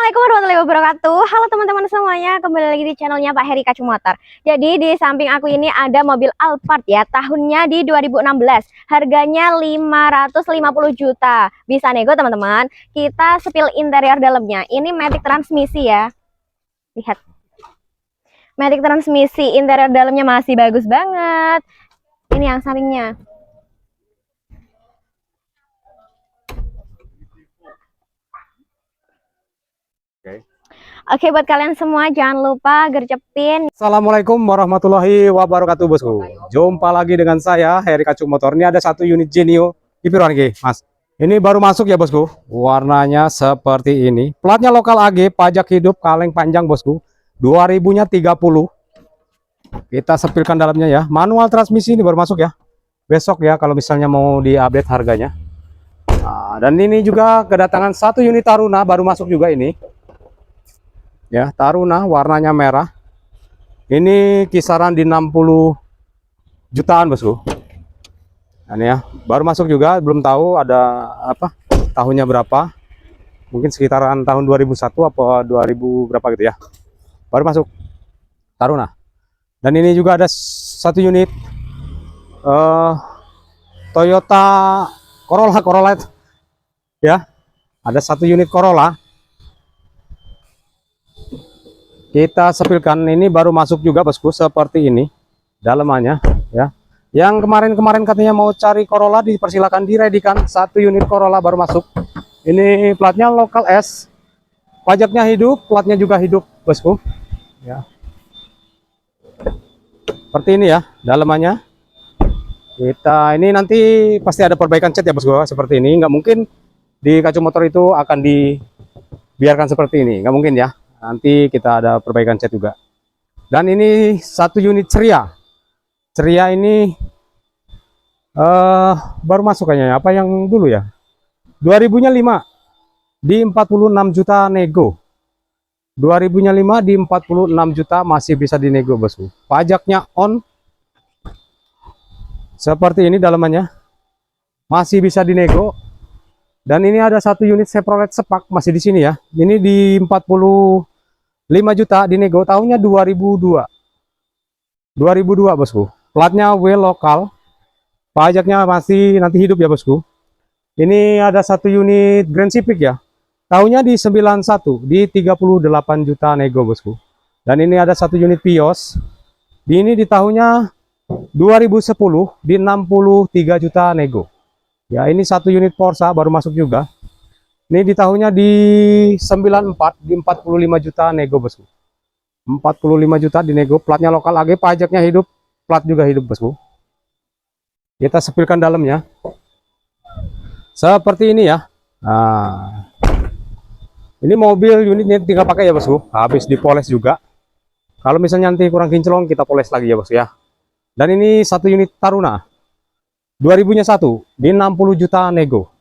Assalamualaikum warahmatullahi wabarakatuh. Halo teman-teman semuanya, kembali lagi di channelnya Pak Heri Kacu Motor. Jadi di samping aku ini ada mobil Alphard ya, tahunnya di 2016. Harganya 550 juta. Bisa nego teman-teman. Kita sepil interior dalamnya. Ini matic transmisi ya. Lihat. Matic transmisi, interior dalamnya masih bagus banget. Ini yang sampingnya. Oke, buat kalian semua jangan lupa gercepin. Assalamualaikum warahmatullahi wabarakatuh bosku. Jumpa lagi dengan saya Heri Kacu Motor. Ini ada satu unit Genio di Pirangi, Mas. Ini baru masuk ya bosku. Warnanya seperti ini. Platnya lokal AG, pajak hidup, kaleng panjang bosku. 2000-nya 30. Kita sepilkan dalamnya ya. Manual transmisi ini baru masuk ya. Besok ya kalau misalnya mau diupdate harganya. Nah, dan ini juga kedatangan satu unit Taruna baru masuk juga ini. Ya, Taruna warnanya merah. Ini kisaran di 60 jutaan bosku. Nah, ini ya, baru masuk juga, belum tahu ada apa tahunnya berapa. Mungkin sekitaran tahun 2001 apa 2000 berapa gitu ya. Baru masuk Taruna. Dan ini juga ada satu unit Toyota Corolla ya. Ada satu unit Corolla. Kita sepilkan, ini baru masuk juga bosku, seperti ini dalamannya ya. Yang kemarin katanya mau cari Corolla, dipersilakan diredikan. Satu unit Corolla baru masuk. Ini platnya lokal S, pajaknya hidup, platnya juga hidup bosku ya. Seperti ini ya dalamannya. Kita ini nanti pasti ada perbaikan cat ya bosku, seperti ini. Nggak mungkin di Kacu Motor itu akan dibiarkan seperti ini, nggak mungkin ya. Nanti kita ada perbaikan cat juga. Dan ini satu unit Ceria. Ceria ini baru masuk kayaknya. Apa yang dulu ya? 2000-nya 5 di 46 juta nego. 2000-nya 5 di 46 juta masih bisa dinego bosku. Pajaknya on. Seperti ini dalamannya. Masih bisa dinego. Dan ini ada satu unit Chevrolet Spark masih di sini ya. Ini di 45 juta dinego, tahunnya 2002 bosku. Platnya W lokal, pajaknya masih nanti hidup ya bosku. Ini ada satu unit Grand Civic ya, tahunnya di 91 di 38 juta nego bosku. Dan ini ada satu unit Vios, ini di tahunnya 2010 di 63 juta nego ya. Ini satu unit Porsche baru masuk juga. Ini di tahunnya di 94 di 45 juta nego bosku. 45 juta di nego, platnya lokal AG, pajaknya hidup, plat juga hidup bosku. Kita sepilkan dalamnya. Seperti ini ya. Nah, ini mobil unitnya tinggal pakai ya bosku. Habis dipoles juga. Kalau misalnya nanti kurang kinclong kita poles lagi ya bosku ya. Dan ini satu unit Taruna. 2000-nya 1 di 60 juta nego.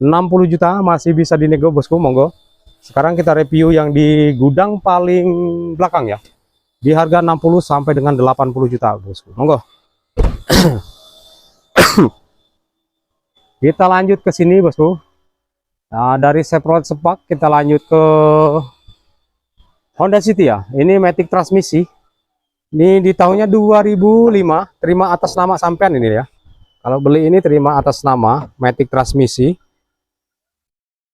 60 juta masih bisa dinego bosku, monggo. Sekarang kita review yang di gudang paling belakang ya. Di harga 60 sampai dengan 80 juta bosku, monggo. Kita lanjut ke sini bosku. Nah, dari Chevrolet Spark kita lanjut ke Honda City ya. Ini matic transmisi. Ini di tahunnya 2005, terima atas nama sampean ini ya. Kalau beli ini terima atas nama matic transmisi.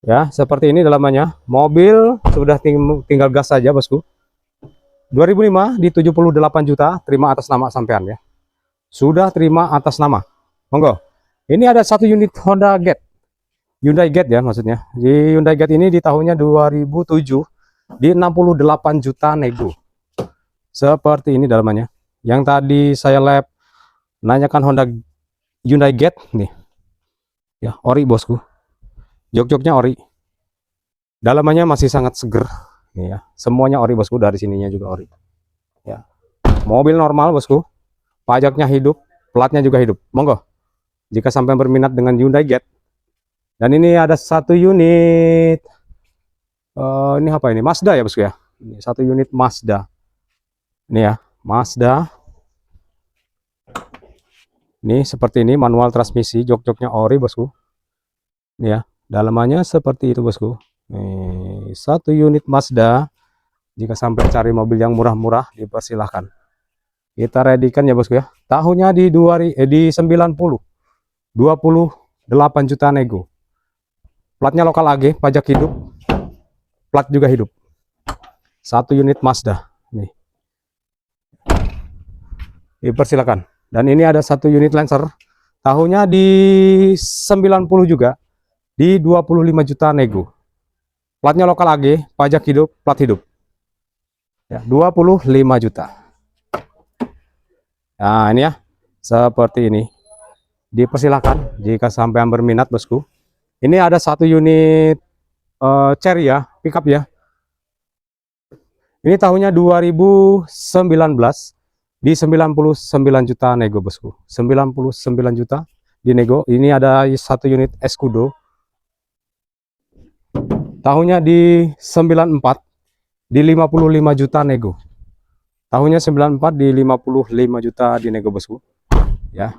Ya, seperti ini dalamannya. Mobil sudah tinggal gas saja bosku. 2005 di 78 juta, terima atas nama sampean ya. Sudah terima atas nama. Monggo. Ini ada satu unit Honda Get. Hyundai Get ya maksudnya. Di Hyundai Get ini di tahunnya 2007 di 68 juta nego. Seperti ini dalamannya. Yang tadi saya nanyakan Honda Hyundai Get nih. Ya, ori bosku. Jok-joknya ori. Dalamannya masih sangat seger. Nih ya, semuanya ori bosku, dari sininya juga ori. Ya. Mobil normal bosku. Pajaknya hidup, platnya juga hidup. Monggo. Jika sampai berminat dengan Hyundai Get. Dan ini ada satu unit ini apa ini? Mazda ya bosku ya. Ini satu unit Mazda. Ini ya, Mazda. Ini seperti ini manual transmisi, jok-joknya ori bosku. Ini ya. Dalamannya seperti itu bosku. Nih, 1 unit Mazda. Jika sampai cari mobil yang murah-murah, dipersilahkan. Kita ready-kan ya bosku ya. Tahunnya di 90, 28 juta nego. Platnya lokal AG, pajak hidup, plat juga hidup. 1 unit Mazda. Nih, dipersilakan. Dan ini ada 1 unit Lancer. Tahunnya di 90 juga, di 25 juta nego. Platnya lokal AG, pajak hidup, plat hidup. Ya, 25 juta. Nah, ini ya, seperti ini. Dipersilakan jika sampai berminat bosku. Ini ada 1 unit Cherry ya, pickup ya. Ini tahunnya 2019 di 99 juta nego bosku. 99 juta di nego. Ini ada 1 unit Escudo. Tahunnya di 94 di 55 juta nego. Tahunnya 94 di 55 juta di nego bosku. Ya.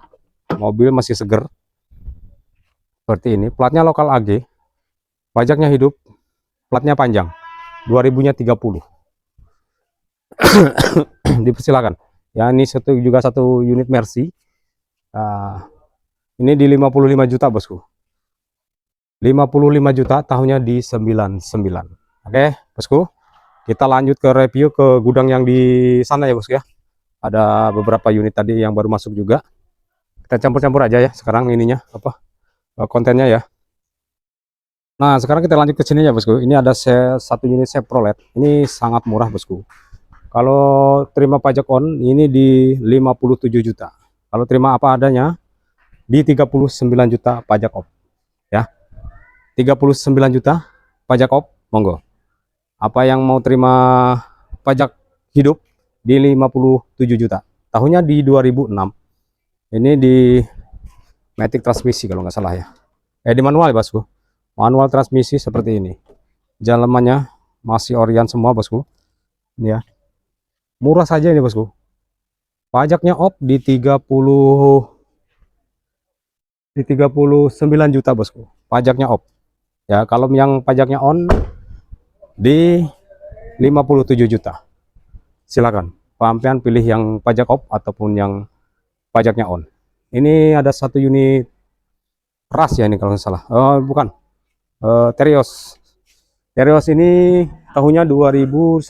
Mobil masih seger. Seperti ini. Platnya lokal AG. Pajaknya hidup. Platnya panjang. 2000-nya 30. Dipersilakan. Ya, ini juga 1 unit Mercy. Ini di 55 juta bosku. 55 juta, tahunnya di 99. Oke, bosku. Kita lanjut ke review ke gudang yang di sana ya bosku ya. Ada beberapa unit tadi yang baru masuk juga. Kita campur-campur aja ya sekarang ininya kontennya ya. Nah, sekarang kita lanjut ke sini ya bosku. Ini ada 1 unit Chevrolet. Ini sangat murah bosku. Kalau terima pajak on ini di 57 juta. Kalau terima apa adanya di 39 juta pajak off. Ya. 39 juta pajak off, monggo. Apa yang mau terima pajak hidup di 57 juta. Tahunnya di 2006. Ini di matic transmisi kalau nggak salah ya. Di manual ya bosku. Manual transmisi seperti ini. Dalamannya masih orian semua bosku. Ini ya. Murah saja ini bosku. Pajaknya off di 39 juta bosku. Pajaknya off. Ya, kalau yang pajaknya on di 57 juta. Silakan. Sampean pilih yang pajak off ataupun yang pajaknya on. Ini ada 1 unit ras ya ini kalau nggak salah. Bukan. Terios. Terios ini tahunnya 2011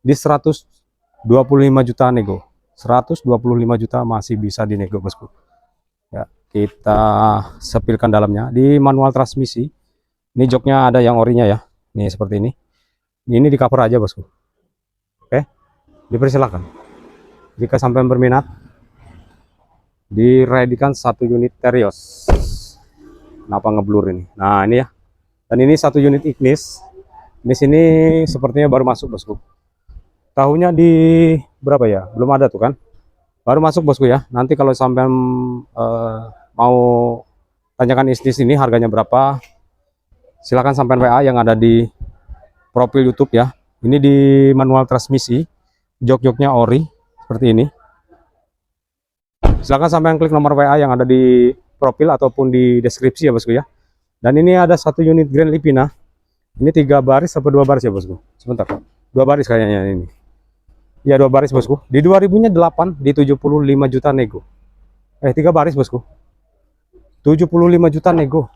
di 125 juta nego. 125 juta masih bisa dinego bosku. Ya, kita sepilkan dalamnya di manual transmisi. Ini joknya ada yang orinya ya. Nih seperti ini. Ini di cover aja bosku. Oke, dipersilakan. Jika sampai berminat, diredikan 1 unit Terios. Kenapa ngeblur ini? Nah ini ya. Dan ini 1 unit Ignis. Di sini sepertinya baru masuk bosku. Tahunnya di berapa ya? Belum ada tuh kan? Baru masuk bosku ya. Nanti kalau sampai mau tanyakan Ignis ini harganya berapa, silakan sampai WA yang ada di profil YouTube ya. Ini di manual transmisi, jok-joknya ori seperti ini. Silakan sampai klik nomor WA yang ada di profil ataupun di deskripsi ya bosku ya. Dan ini ada 1 unit Grand Livina. Ini 3 baris atau 2 baris ya bosku. Sebentar, 2 baris kayaknya ini. Ya 2 baris bosku. Di 2000-nya 8 di 75 juta nego. 3 baris bosku. 75 juta nego.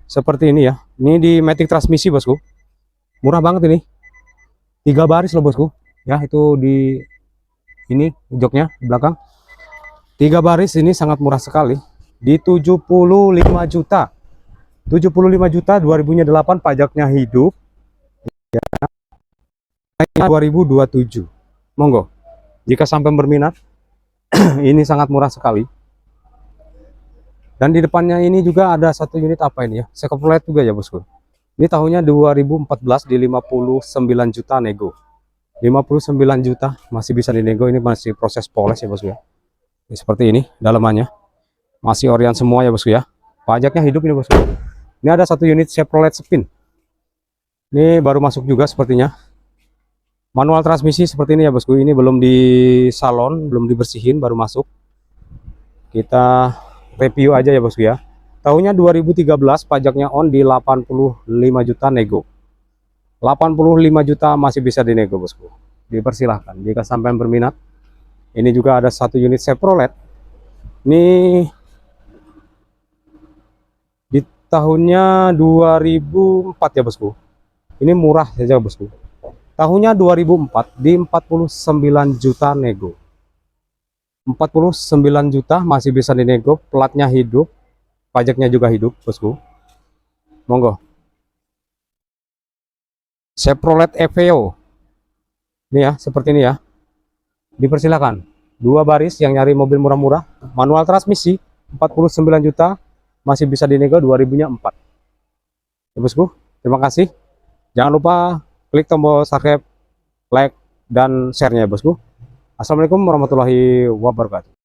Seperti ini ya. Ini di matic transmisi bosku. Murah banget ini. 3 baris loh bosku. Ya itu di ini joknya di belakang. 3 baris ini sangat murah sekali. Di 75 juta. 75 juta 2000-nya 8 pajaknya hidup. Ya. 2027. Monggo. Jika sampai berminat, ini sangat murah sekali. Dan di depannya ini juga ada 1 unit apa ini ya? Chevrolet juga ya bosku. Ini tahunnya 2014 di 59 juta nego. 59 juta masih bisa dinego. Ini masih proses poles ya bosku ya. Ini seperti ini dalamannya. Masih orian semua ya bosku ya. Pajaknya hidup ini bosku. Ini ada 1 unit Chevrolet Spin. Ini baru masuk juga sepertinya. Manual transmisi seperti ini ya bosku. Ini belum di salon, belum dibersihin, baru masuk. Kita review aja ya bosku ya. Tahunnya 2013, pajaknya on di 85 juta nego. 85 juta masih bisa dinego bosku. Dipersilahkan jika sampai berminat. Ini juga ada satu unit Chevrolet. Ini di tahunnya 2004 ya bosku. Ini murah saja bosku. Tahunnya 2004 di 49 juta nego. 49 juta masih bisa dinego, platnya hidup, pajaknya juga hidup bosku. Monggo. Chevrolet Aveo. Ini ya, seperti ini ya. Dipersilakan. Dua baris yang nyari mobil murah-murah, manual transmisi, 49 juta, masih bisa dinego 2000-nya 4. Ya, bosku, terima kasih. Jangan lupa klik tombol subscribe, like, dan share-nya ya bosku. Assalamualaikum warahmatullahi wabarakatuh.